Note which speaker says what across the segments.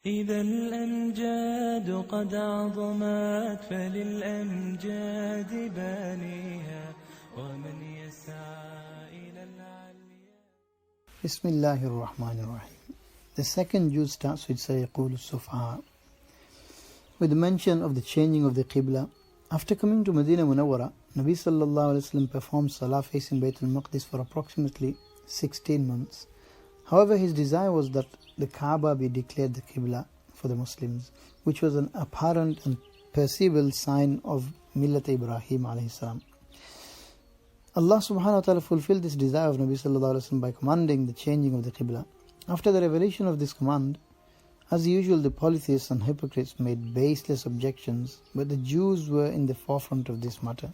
Speaker 1: إذا الأمجاد قد عظمت فللأمجاد بانيها ومن يسعى إلى العليا.
Speaker 2: Bismillahir Rahmanir Rahim. The second juz starts with سيقول السفهاء, with the mention of the changing of the Qibla. After coming to Medina Munawwara, Nabi sallallahu alaihi wasallam performed salah facing Bayt al-Maqdis for approximately 16 months. However, his desire was that the Kaaba be declared the Qibla for the Muslims, which was an apparent and perceivable sign of Millat Ibrahim alayhi salam. Allah subhanahu wa ta'ala fulfilled this desire of Nabi sallallahu alaihi wasallam by commanding the changing of the Qibla. After the revelation of this command, as usual, the polytheists and hypocrites made baseless objections, but the Jews were in the forefront of this matter.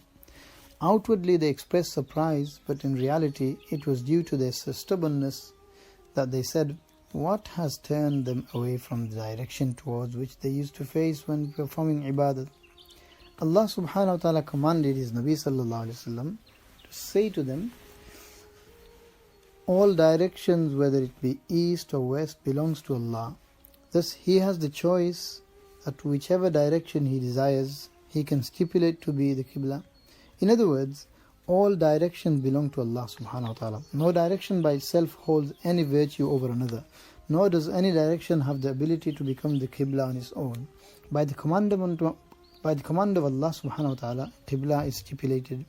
Speaker 2: Outwardly they expressed surprise, but in reality it was due to their stubbornness that they said, what has turned them away from the direction towards which they used to face when performing ibadat? Allah subhanahu wa ta'ala commanded his Nabi sallallahu alayhi wasallam to say to them, all directions, whether it be east or west, belongs to Allah. Thus he has the choice that whichever direction he desires, he can stipulate to be the Qibla. In other words, all directions belong to Allah subhanahu wa ta'ala. No direction by itself holds any virtue over another, nor does any direction have the ability to become the Qibla on its own. By the command of Allah subhanahu wa ta'ala, Qibla is stipulated.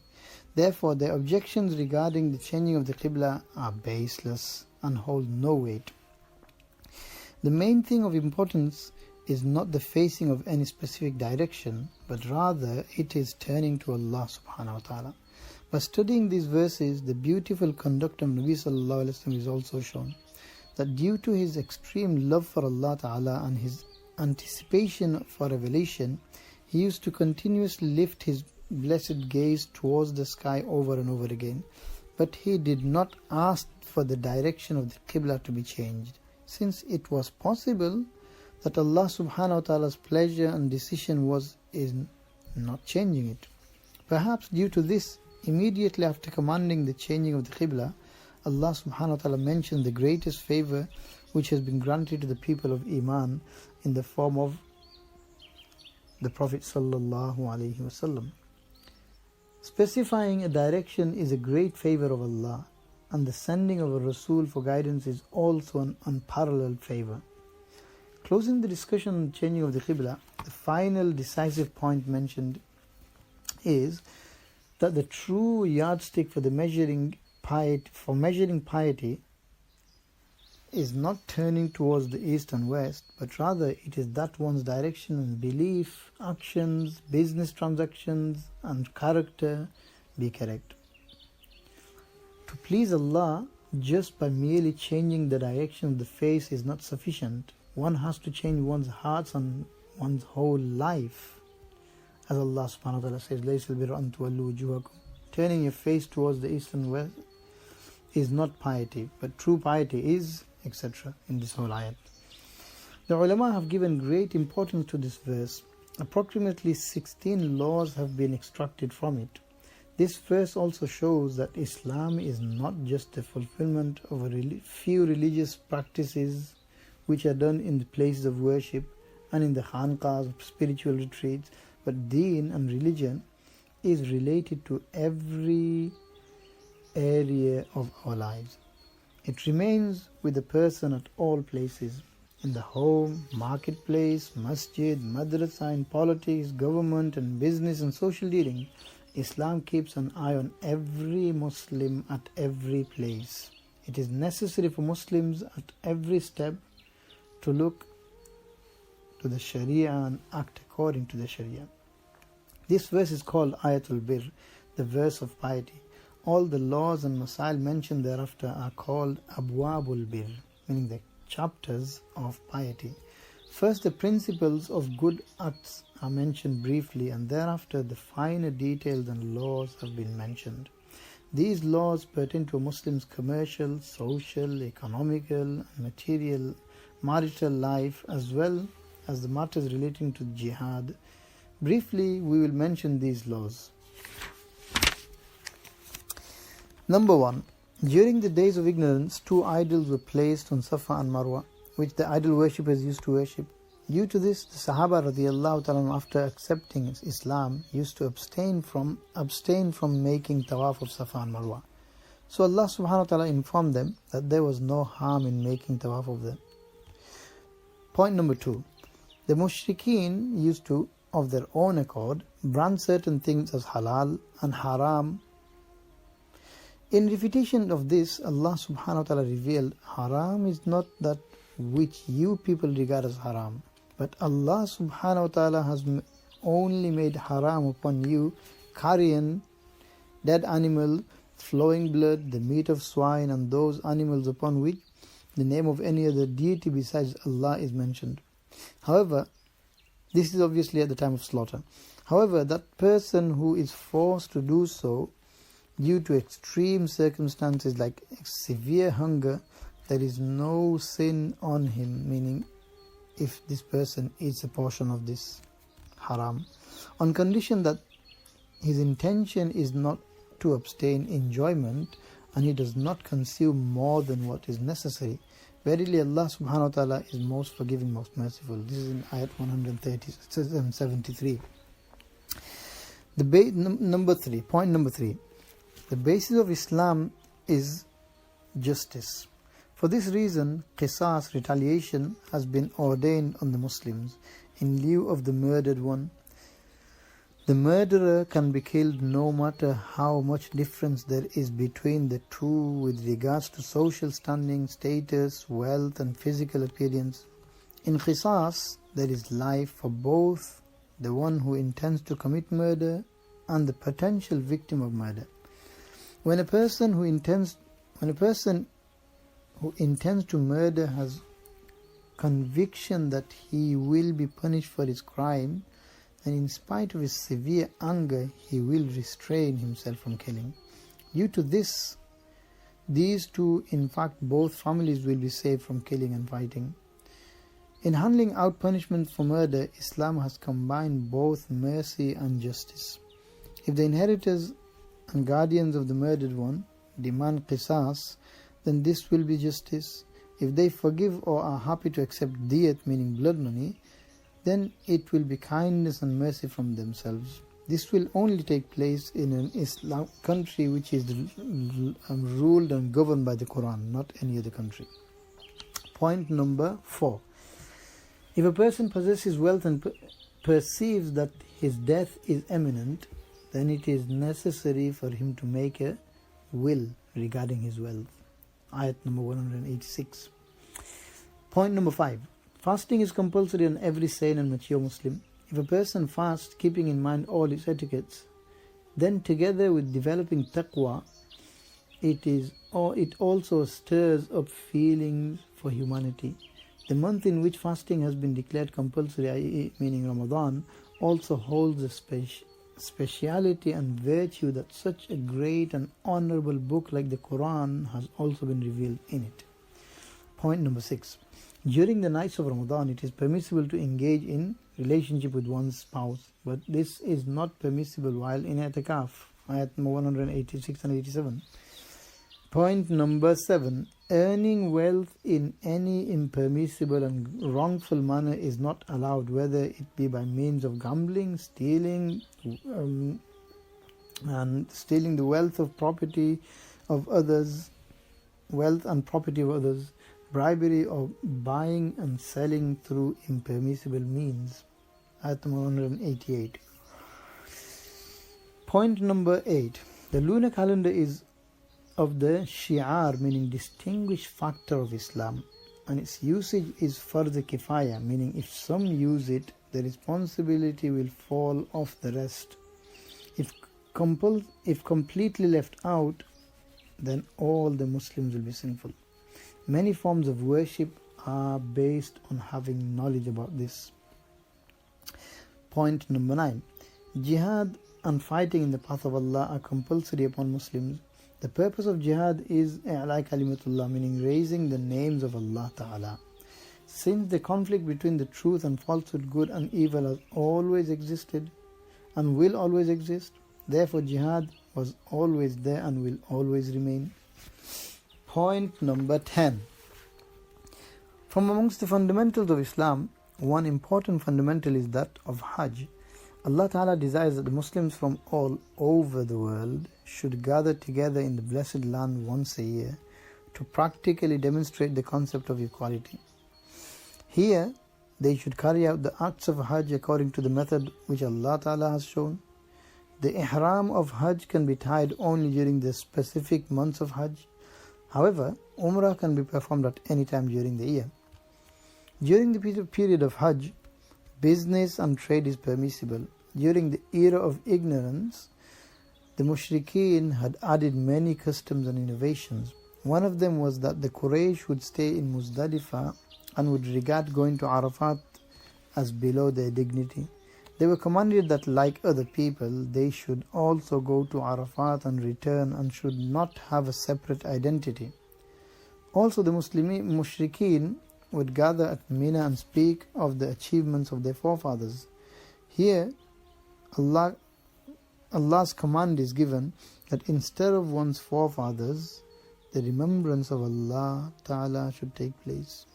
Speaker 2: Therefore, their objections regarding the changing of the Qibla are baseless and hold no weight. The main thing of importance is not the facing of any specific direction, but rather it is turning to Allah subhanahu wa ta'ala. By studying these verses, the beautiful conduct of Nabi sallallahu alaihi wasallam is also shown. That due to his extreme love for Allah ta'ala and his anticipation for revelation, he used to continuously lift his blessed gaze towards the sky over and over again. But he did not ask for the direction of the Qibla to be changed, since it was possible that Allah subhanahu wa ta'ala's pleasure and decision was in not changing it. Perhaps due to this, immediately after commanding the changing of the Qibla, Allah subhanahu wa ta'ala mentioned the greatest favor which has been granted to the people of Iman in the form of the Prophet sallallahu alaihi wasallam. Specifying a direction is a great favor of Allah, and the sending of a Rasul for guidance is also an unparalleled favor. Closing the discussion on the changing of the Qibla, the final decisive point mentioned is that the true yardstick for measuring piety is not turning towards the east and west, but rather it is that one's direction and belief, actions, business transactions and character be correct. To please Allah just by merely changing the direction of the face is not sufficient. One has to change one's hearts and one's whole life. As Allah subhanahu wa ta'ala says, لَيْسَ الْبِرَّ أَن تُوَلُّوا وُجُوهَكُمْ. Turning your face towards the east and west is not piety, but true piety is, etc. in this whole ayat. The ulama have given great importance to this verse. Approximately 16 laws have been extracted from it. This verse also shows that Islam is not just the fulfillment of a few religious practices which are done in the places of worship and in the khanqahs of spiritual retreats, but Deen and religion is related to every area of our lives. It remains with the person at all places, in the home, marketplace, masjid, madrasa, in politics, government and business and social dealing. Islam keeps an eye on every Muslim at every place. It is necessary for Muslims at every step to look to the Sharia and act according to the Sharia. This verse is called Ayatul Bir, the verse of piety. All the laws and masail mentioned thereafter are called Abwabul Bir, meaning the chapters of piety. First, the principles of good acts are mentioned briefly, and thereafter the finer details and laws have been mentioned. These laws pertain to a Muslim's commercial, social, economical, and material, marital life, as well as the matters relating to jihad. Briefly, we will mention these laws. Number 1. During the days of ignorance, 2 idols were placed on Safa and Marwa. which the idol worshippers used to worship. Due to this, the Sahaba radiallahu ta'ala, after accepting Islam, used to abstain from making tawaf of Safa and Marwa. So Allah subhanahu wa ta'ala informed them that there was no harm in making tawaf of them. Point number 2. The mushrikeen used to, of their own accord, brand certain things as halal and haram. In refutation of this, Allah subhanahu wa ta'ala revealed, haram is not that which you people regard as haram, but Allah subhanahu wa ta'ala has only made haram upon you carrion, dead animal, flowing blood, the meat of swine, and those animals upon which the name of any other deity besides Allah is mentioned. However, this is obviously at the time of slaughter. However, that person who is forced to do so due to extreme circumstances like severe hunger, there is no sin on him, meaning if this person eats a portion of this haram, on condition that his intention is not to abstain enjoyment and he does not consume more than what is necessary. Verily Allah subhanahu wa ta'ala is most forgiving, most merciful. This is in ayat 173. Number 3. Point number 3. The basis of Islam is justice. For this reason, qisas, retaliation, has been ordained on the Muslims in lieu of the murdered one. The murderer can be killed no matter how much difference there is between the two with regards to social standing, status, wealth and physical appearance. In qisas, there is life for both the one who intends to commit murder and the potential victim of murder. When a person who intends to murder has conviction that he will be punished for his crime, and in spite of his severe anger, he will restrain himself from killing. Due to this, these two, in fact, both families will be saved from killing and fighting. In handling out punishment for murder, Islam has combined both mercy and justice. If the inheritors and guardians of the murdered one demand qisas, then this will be justice. If they forgive or are happy to accept diyat, meaning blood money, then it will be kindness and mercy from themselves. This will only take place in an Islam country which is ruled and governed by the Quran, not any other country. Point number 4. If a person possesses wealth and perceives that his death is imminent, then it is necessary for him to make a will regarding his wealth. Ayat number 186. Point number 5. Fasting is compulsory on every sane and mature Muslim. If a person fasts, keeping in mind all its etiquettes, then together with developing taqwa, it also stirs up feelings for humanity. The month in which fasting has been declared compulsory, i.e. meaning Ramadan, also holds a speciality and virtue that such a great and honorable book like the Quran has also been revealed in it. Point number 6. During the nights of Ramadan, it is permissible to engage in relationship with one's spouse, but this is not permissible while in i'tikaf. Ayat 186 and 87. Point number 7. Earning wealth in any impermissible and wrongful manner is not allowed, whether it be by means of gambling, stealing, and stealing the wealth and property of others, bribery, or buying and selling through impermissible means. Ayat 188. Point number 8. The lunar calendar is of the shi'ar, meaning distinguished factor of Islam, and its usage is fardh kifaya, meaning if some use it, the responsibility will fall off the rest. If completely left out, then all the Muslims will be sinful. Many forms of worship are based on having knowledge about this. Point number 9. Jihad and fighting in the path of Allah are compulsory upon Muslims. The purpose of jihad is i'la kalimatullah, meaning raising the names of Allah Ta'ala. Since the conflict between the truth and falsehood, good and evil, has always existed and will always exist, therefore jihad was always there and will always remain. Point number 10. From amongst the fundamentals of Islam, one important fundamental is that of Hajj. Allah Ta'ala desires that the Muslims from all over the world should gather together in the blessed land once a year to practically demonstrate the concept of equality. Here, they should carry out the acts of Hajj according to the method which Allah Ta'ala has shown. The ihram of Hajj can be tied only during the specific months of Hajj. However, Umrah can be performed at any time during the year. During the period of Hajj, business and trade is permissible. During the era of ignorance, the Mushrikeen had added many customs and innovations. One of them was that the Quraysh would stay in Muzdalifah and would regard going to Arafat as below their dignity. They were commanded that, like other people, they should also go to Arafat and return and should not have a separate identity. Also, the Mushrikeen would gather at Mina and speak of the achievements of their forefathers. Here, Allah's command is given that instead of one's forefathers, the remembrance of Allah Ta'ala should take place.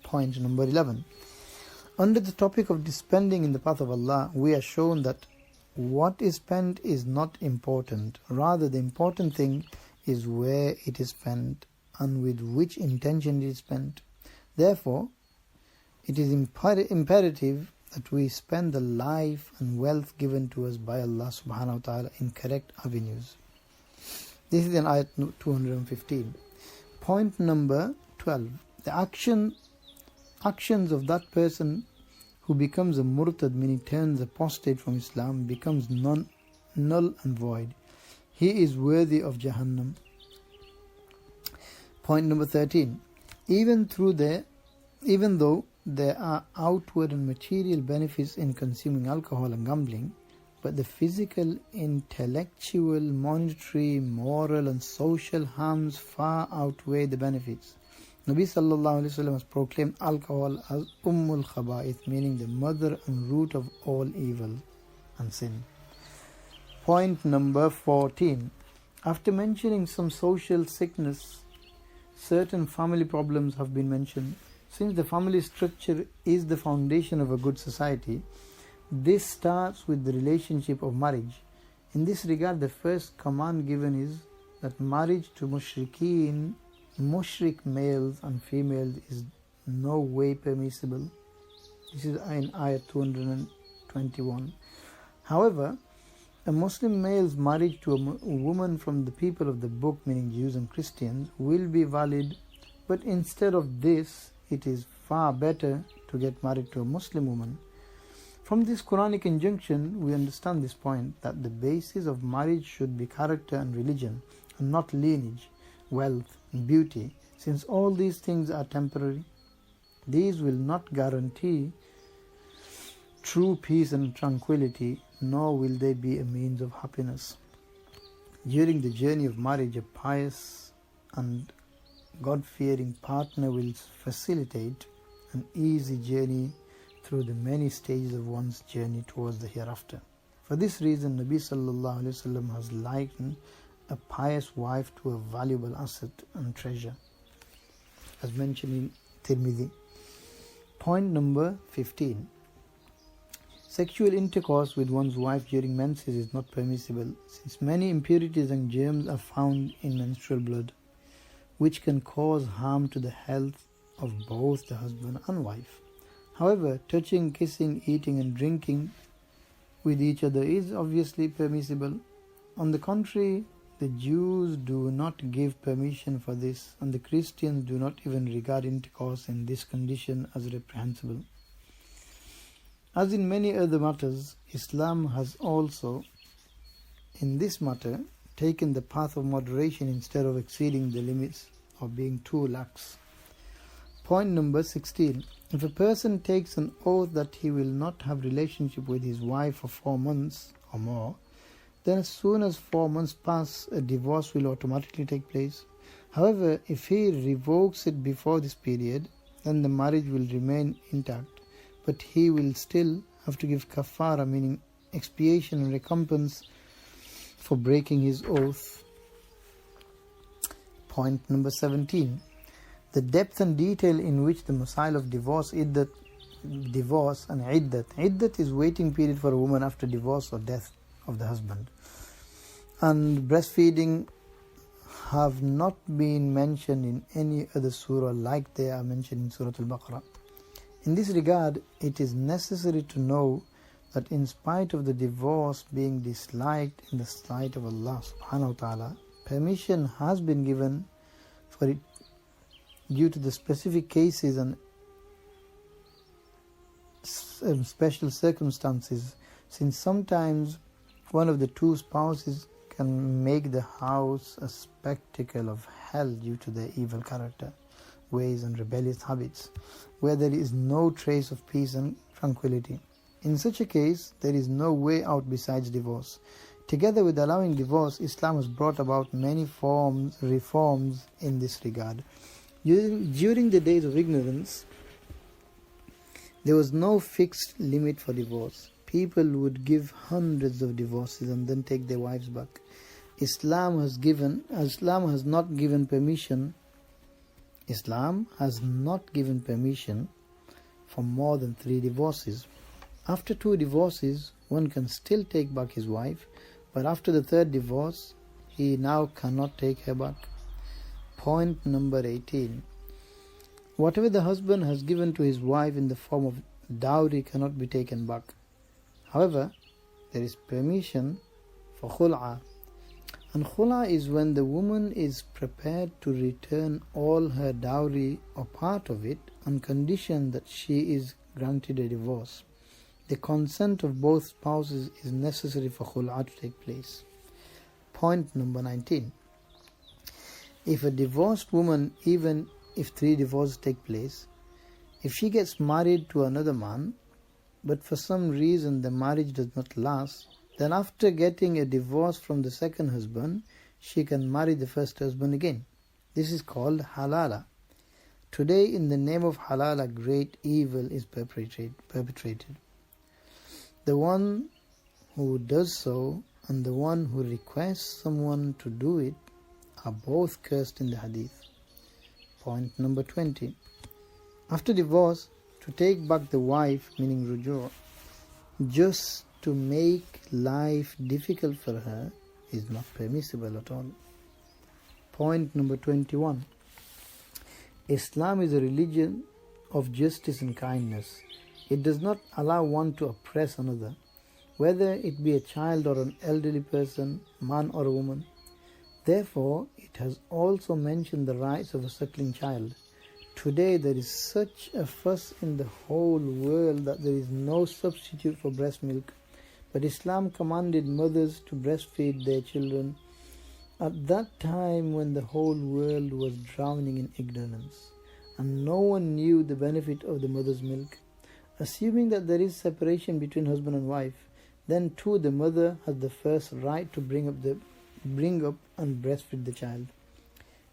Speaker 2: Point number 11. Under the topic of spending in the path of Allah, we are shown that what is spent is not important. Rather, the important thing is where it is spent and with which intention it is spent. Therefore, it is imperative that we spend the life and wealth given to us by Allah subhanahu wa ta'ala in correct avenues. This is in ayat 215. Point number 12. The actions of that person who becomes a murtad, meaning turns apostate from Islam, becomes null and void. He is worthy of Jahannam. Point number 13. Even though there are outward and material benefits in consuming alcohol and gambling, but the physical, intellectual, monetary, moral and social harms far outweigh the benefits. Nabi sallallahu alayhi wa sallam has proclaimed alcohol as Ummul Khaba'ith, meaning the mother and root of all evil and sin. Point number 14. After mentioning some social sickness, certain family problems have been mentioned. Since the family structure is the foundation of a good society, this starts with the relationship of marriage. In this regard, the first command given is that marriage to mushrik males and females is no way permissible. This is in ayat 221. However, a Muslim male's marriage to a woman from the people of the book, meaning Jews and Christians, will be valid, but instead of this, it is far better to get married to a Muslim woman. From this Quranic injunction, we understand this point, that the basis of marriage should be character and religion, and not lineage, wealth, and beauty, since all these things are temporary. These will not guarantee true peace and tranquility, nor will they be a means of happiness. During the journey of marriage, a pious and God-fearing partner will facilitate an easy journey through the many stages of one's journey towards the hereafter. For this reason, Nabi sallallahu alayhi wa sallam has likened a pious wife to a valuable asset and treasure, as mentioned in Tirmidhi. Point number 15. Sexual intercourse with one's wife during menses is not permissible, since many impurities and germs are found in menstrual blood, which can cause harm to the health of both the husband and wife. However, touching, kissing, eating and drinking with each other is obviously permissible. On the contrary, the Jews do not give permission for this, and the Christians do not even regard intercourse in this condition as reprehensible. As in many other matters, Islam has also, in this matter, taken the path of moderation instead of exceeding the limits of being too lax. Point number 16. If a person takes an oath that he will not have relationship with his wife for 4 months or more, then as soon as 4 months pass, a divorce will automatically take place. However, if he revokes it before this period, then the marriage will remain intact, but he will still have to give kafara, meaning expiation and recompense for breaking his oath. Point number 17. The depth and detail in which the masail of divorce and iddat is waiting period for a woman after divorce or death of the husband, and breastfeeding have not been mentioned in any other surah like they are mentioned in Surah Al-Baqarah. In this regard, it is necessary to know that in spite of the divorce being disliked in the sight of Allah subhanahu wa ta'ala, permission has been given for it due to the specific cases and special circumstances, since sometimes one of the two spouses can make the house a spectacle of hell due to their evil character, ways and rebellious habits, where there is no trace of peace and tranquility. In such a case, there is no way out besides divorce. Together with allowing divorce, Islam has brought about many reforms in this regard. During the days of ignorance, there was no fixed limit for divorce. People would give hundreds of divorces and then take their wives back. Islam has not given permission for more than 3 divorces. After 2 divorces, one can still take back his wife, but after the 3rd divorce, he now cannot take her back. Point number 18. Whatever the husband has given to his wife in the form of dowry cannot be taken back. However, there is permission for khul'a. And khul'a is when the woman is prepared to return all her dowry or part of it on condition that she is granted a divorce. The consent of both spouses is necessary for khul'a to take place. Point number 19. If a divorced woman, even if 3 divorces take place, if she gets married to another man, but for some reason the marriage does not last, then after getting a divorce from the second husband, she can marry the first husband again. This is called halala. Today, in the name of halala, great evil is perpetrated. The one who does so and the one who requests someone to do it are both cursed in the hadith. Point number 20. After divorce, to take back the wife, meaning ruju', just to make life difficult for her is not permissible at all. Point number 21. Islam is a religion of justice and kindness. It does not allow one to oppress another, whether it be a child or an elderly person, man or a woman. Therefore, it has also mentioned the rights of a suckling child. Today there is such a fuss in the whole world that there is no substitute for breast milk. But Islam commanded mothers to breastfeed their children at that time when the whole world was drowning in ignorance, and no one knew the benefit of the mother's milk. Assuming that there is separation between husband and wife, then too the mother has the first right to bring up and breastfeed the child.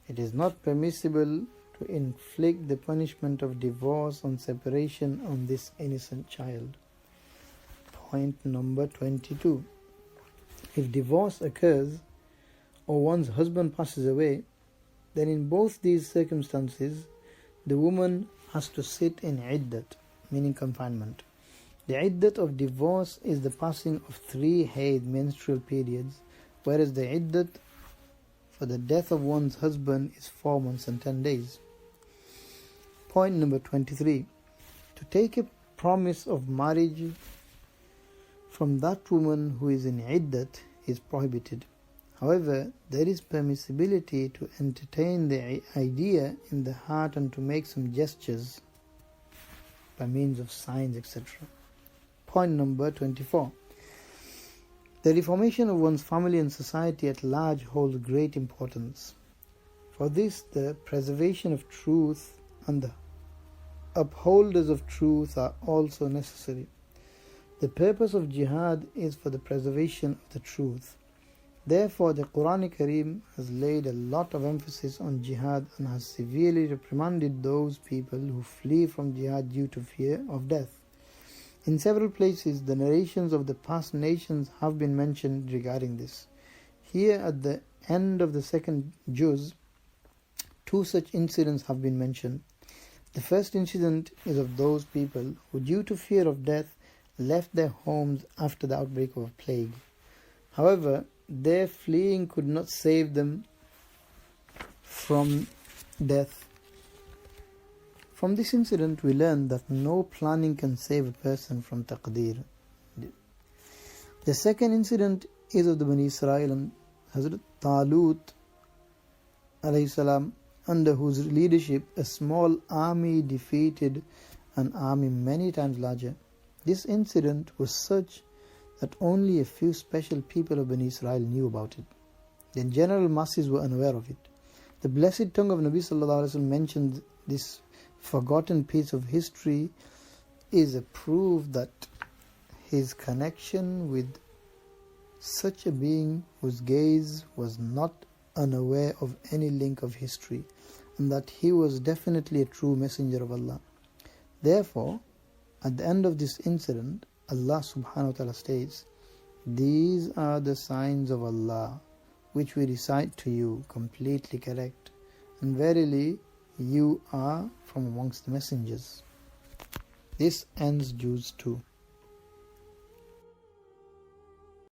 Speaker 2: It is not permissible to inflict the punishment of divorce and separation on this innocent child. Point number 22. If divorce occurs or one's husband passes away, then in both these circumstances, the woman has to sit in iddat, meaning confinement. The iddat of divorce is the passing of 3 haid menstrual periods, whereas the iddat for the death of one's husband is 4 months and 10 days. Point number 23. To take a promise of marriage from that woman who is in iddat is prohibited. However, there is permissibility to entertain the idea in the heart and to make some gestures by means of signs, etc. Point number 24. The reformation of one's family and society at large holds great importance. For this, the preservation of truth and the upholders of truth are also necessary. The purpose of jihad is for the preservation of the truth. Therefore, the Quran Kareem has laid a lot of emphasis on jihad and has severely reprimanded those people who flee from jihad due to fear of death. In several places, the narrations of the past nations have been mentioned regarding this. Here at the end of the second juz, Two such incidents have been mentioned. The first incident is of those people who, due to fear of death, left their homes after the outbreak of a plague. However, their fleeing could not save them from death. From this incident, we learn that no planning can save a person from taqdeer. The second incident is of the Bani Israel and Hazrat Talut alayhi salam, under whose leadership a small army defeated an army many times larger. This incident was such that only a few special people of Bani Israel knew about it. The general masses were unaware of it. The blessed tongue of Nabi sallallahu alaihi wasallam mentioned this forgotten piece of history is a proof that his connection with such a being whose gaze was not unaware of any link of history, and that he was definitely a true messenger of Allah. Therefore, at the end of this incident, Allah subhanahu wa ta'ala states, "These are the signs of Allah which we recite to you, completely correct, and verily you are from amongst the messengers." This ends Juz 2.